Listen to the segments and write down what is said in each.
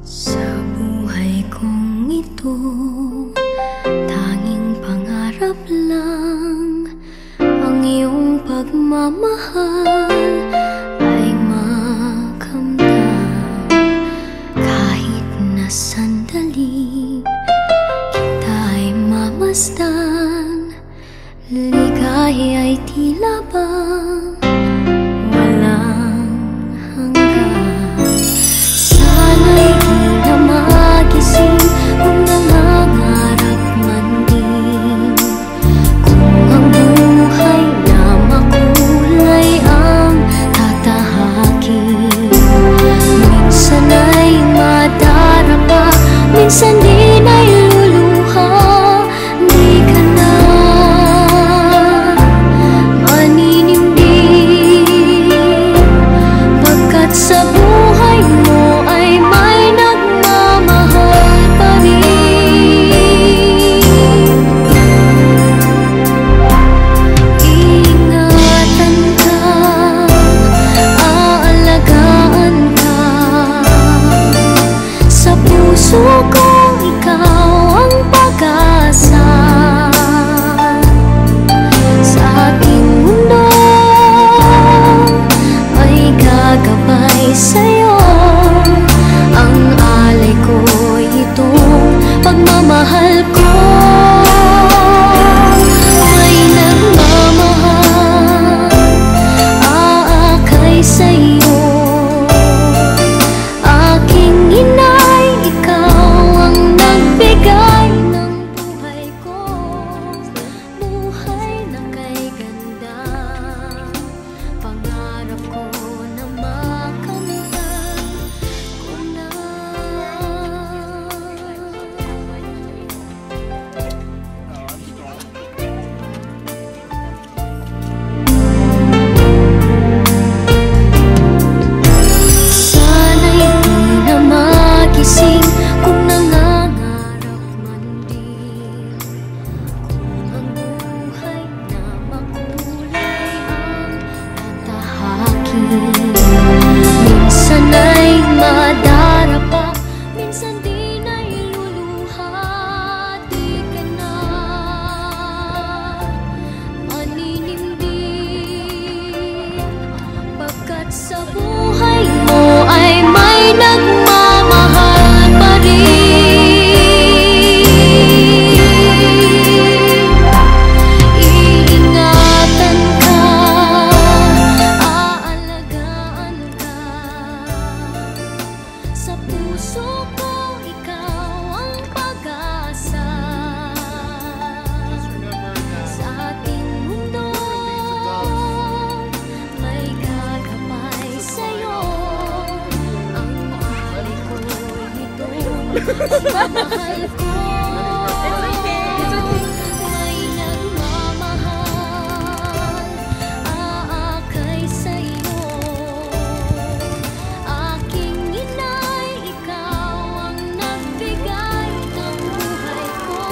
Sa buhay kong ito, tanging pangarap lang ang iyong pagmamahal ay makamtan. Kahit na sandali kita ay mamasdan, ligaya ay tila bang walang hanggan. Sana'y di na magising kung nangangarap man din, kung ang buhay na makulay ang tatahakin. Minsan ay madarapa, minsan din ay luluha. Di ka na maninindig, pagkat sa buhay mo ay may nagmamahal pa rin. Iingatan ka, aalagaan ka. Sa puso ko ikaw ang pag-asa. Sa aking mundo ay gagabay sa'yo. Ang alay ko'y itong pagmamahal ko. May nagmamahal, aakay sa'yo. Aking inay, ikaw ang nagbigay ng buhay ko. Buhay na kay ganda, pangarap ko na makamtan ko na. Sana'y di na magising kung nangangarap man din, kung ang buhay na makulay ang tatahakin. Minsan ay madarapa, minsan din ay luluha. Di ka na maninindig, pagkat sa buhay mo ay may nagmamahal pa rin. Iingatan ka, aalagaan ka. Sa puso ko ikaw ang pag-asa. Sa ating mundo may gagabay sa'yo. Ang alay ko'y itong pagmamahal ko. May nagmamahal, aakay sa'yo. Aking inay, ikaw ang nagbigay ng buhay ko.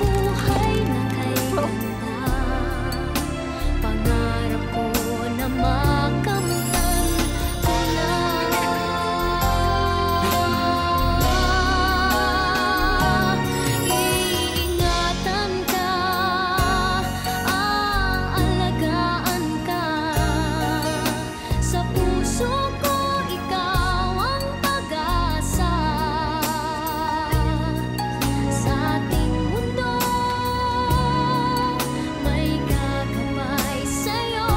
Buhay na kay ganda, pangarap ko na makamtan ko na. Iingatan ka, aalagaan ka. Sa puso ko ikaw ang pag-asa. Sa ating mundo may gagabay sa'yo.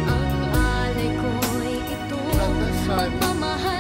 Ang alay ko'y itong pagmamahal